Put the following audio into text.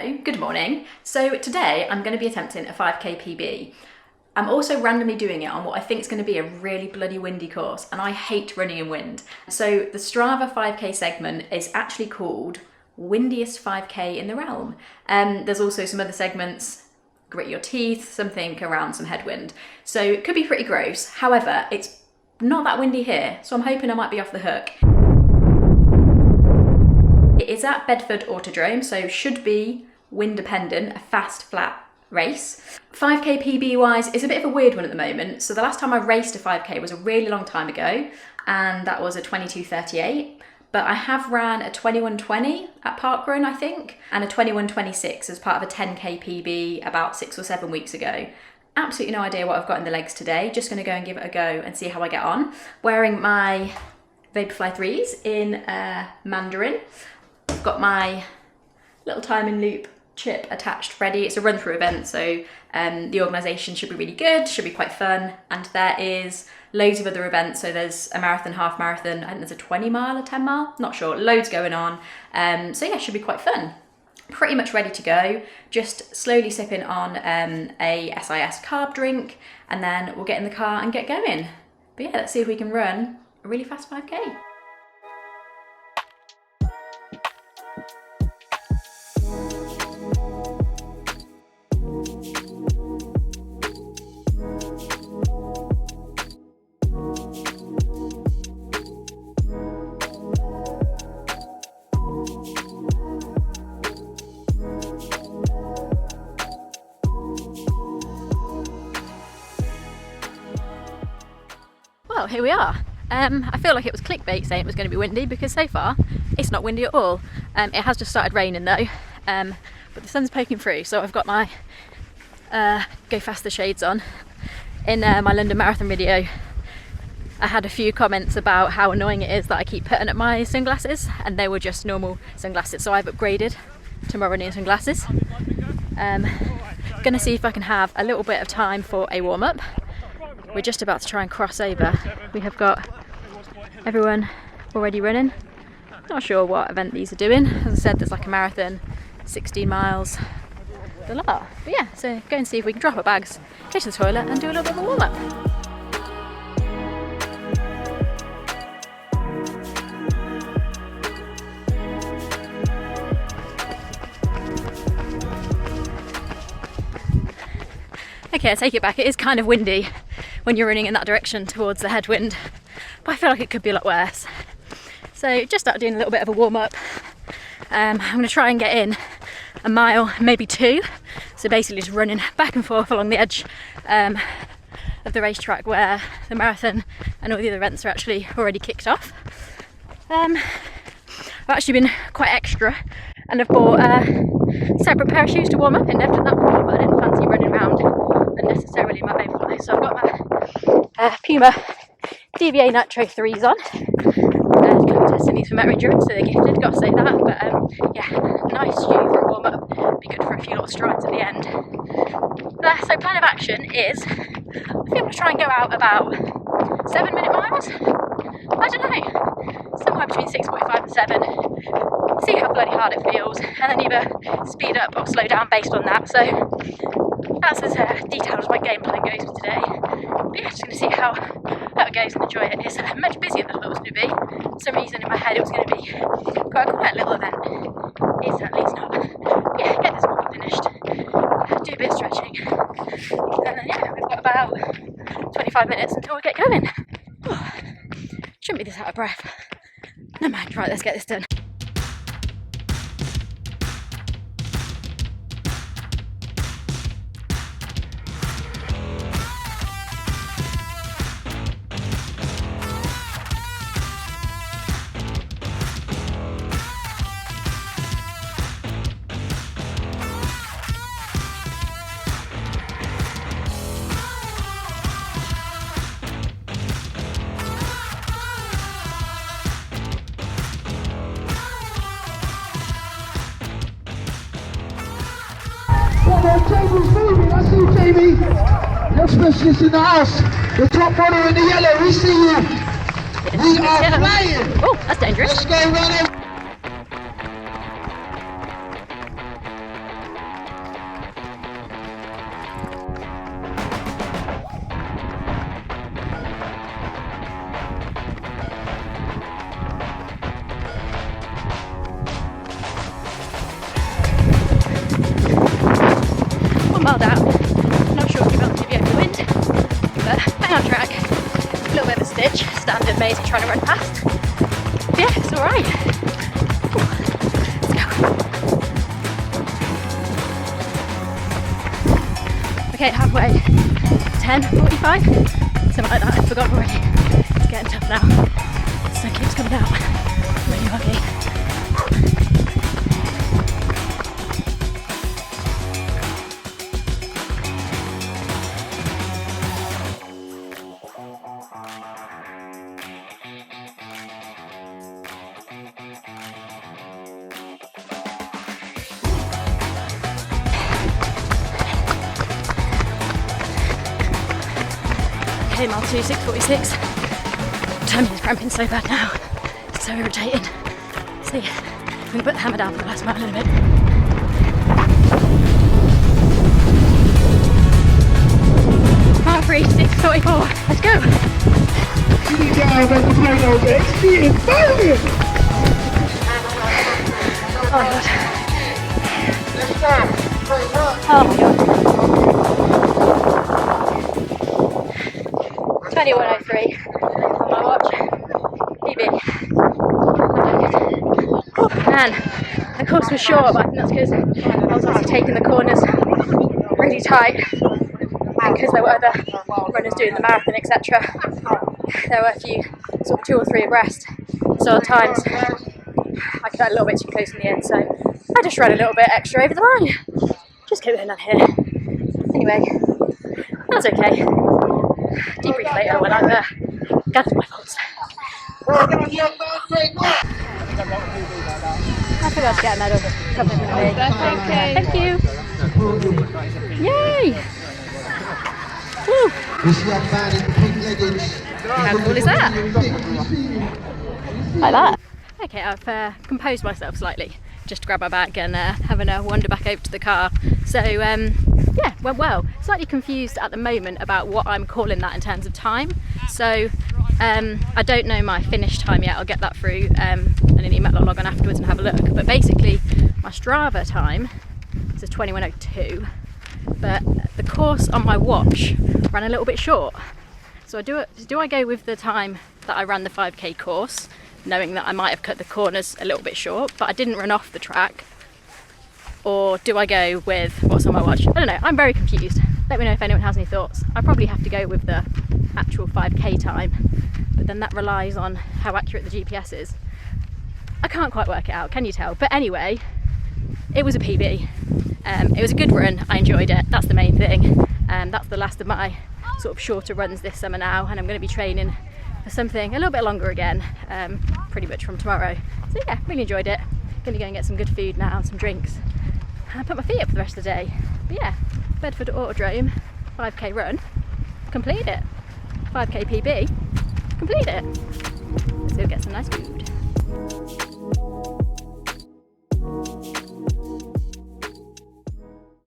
Hello, good morning. So today I'm going to be attempting a 5k PB. I'm also randomly doing it on what I think is going to be a really bloody windy course, and I hate running in wind. So the Strava 5k segment is actually called Windiest 5k in the realm. There's also some other segments, grit your teeth, something around some headwind. So it could be pretty gross. However, it's not that windy here, so I'm hoping I might be off the hook. It is at Bedford Autodrome, so should be wind dependent, a fast, flat race. 5k PB wise is a bit of a weird one at the moment. So the last time I raced a 5k was a really long time ago, and that was a 22:38. But I have ran a 21:20 at Parkrun, I think, and a 21:26 as part of a 10k PB about 6 or 7 weeks ago. Absolutely no idea what I've got in the legs today. Just gonna go and give it a go and see how I get on. Wearing my Vaporfly 3s in Mandarin. I've got my little timing loop chip attached ready. It's a run through event, so the organisation should be really good, should be quite fun, and there is loads of other events. So there's a marathon, half marathon, I think there's a 20 mile, a 10 mile, not sure, loads going on. So yeah, should be quite fun. Pretty much ready to go, just slowly sipping on a SIS carb drink, and then we'll get in the car and get going. But yeah, let's see if we can run a really fast 5k. Well, here we are. I feel like it was clickbait saying it was going to be windy, because so far it's not windy at all. It has just started raining though, but the sun's poking through, so I've got my Go Faster shades on. In my London Marathon video, I had a few comments about how annoying it is that I keep putting up my sunglasses, and they were just normal sunglasses, so I've upgraded to my running sunglasses. Gonna see if I can have a little bit of time for a warm-up. We're just about to try and cross over. We have got everyone already running. Not sure what event these are doing. As I said, there's like a marathon, 16 miles, the lot. But yeah, so go and see if we can drop our bags, go to the toilet and do a little bit of a warm-up. Okay, I take it back, it is kind of windy when you're running in that direction towards the headwind, but I feel like it could be a lot worse. So just started doing a little bit of a warm-up. I'm going to try and get in a mile, maybe 2, so basically just running back and forth along the edge of the racetrack where the marathon and all the other events are actually already kicked off. I've actually been quite extra and I've bought a separate pair of shoes to warm up in. Never done that before, but I didn't fancy running around unnecessarily in my Vaporfly, so I've got my Puma DVA Nitro 3s on. I'm testing these for Metro Endurance, so they're gifted, got to say that. But yeah, nice shoe for a warm up, be good for a few little strides at the end. So plan of action is, I think I'm going to try and go out about 7-minute miles. I don't know, somewhere between 6:45 and 7. See how bloody hard it feels, and then either speed up or slow down based on that. So that's as detailed as my game plan goes for today. But yeah, just going to see how it goes and enjoy it. It's much busier than I thought it was going to be. For some reason in my head it was going to be quite a quiet little event. It's at least not. Yeah, get this one finished, do a bit of stretching, and then yeah, we've got about 25 minutes until we get going. Oh, shouldn't be this out of breath. Never mind, right, let's get this done. Jamie's moving, I see Jamie. Your specialist in the house. The top runner in the yellow, we see you. We are flying. Oh, that's dangerous. Let's go running. mile down. Not sure if you're about to be over the wind, but bang on track. A little bit of a stitch, standard Maisie trying to run past. But yeah, it's alright. Let's go. Okay, halfway. 10:45, something like that. I forgot already. It's getting tough now. The sun keeps coming out. Really muggy. Okay, mile 2, 6:46. Tummy is cramping so bad now. It's so irritating. So yeah, I'm going to put the hammer down for the last mile in a bit. Mile 3, 6:44. Let's go. Sitting down at the plane over, exceeding bonus. Oh my god. Let's go. Oh my god. 21:03 on my watch. PB. Oh man, the course was short, but I think that's because I was also taking the corners really tight because there were other runners doing the marathon, etc. There were a few, sort of 2 or 3 abreast, so at times I got a little bit too close in the end, so I just ran a little bit extra over the line. Just keep it in here. Anyway, that's okay. Debrief later when I've gathered my thoughts. I forgot to get a medal. That's okay. Thank you. Yay! Woo! This young man in pink leggings. How cool is that? Like that. Okay, I've composed myself slightly. Just to grab my bag and having a wander back over to the car. So yeah, went well. Slightly confused at the moment about what I'm calling that in terms of time. So I don't know my finish time yet. I'll get that through and an email I'll log on afterwards and have a look. But basically my Strava time is a 21:02, but the course on my watch ran a little bit short. So do I go with the time that I ran the 5k course, knowing that I might have cut the corners a little bit short, but I didn't run off the track? Or do I go with what's on my watch? I don't know, I'm very confused. Let me know if anyone has any thoughts. I probably have to go with the actual 5k time, but then that relies on how accurate the GPS is. I can't quite work it out, can you tell? But anyway, it was a PB. It was a good run, I enjoyed it, that's the main thing. That's the last of my sort of shorter runs this summer now, and I'm going to be training for something a little bit longer again, pretty much from tomorrow. So yeah, really enjoyed it. Going to go and get some good food now, some drinks, and put my feet up for the rest of the day. But yeah, Bedford Autodrome, 5k run, completed it. 5k PB, completed it. Let's go get some nice food.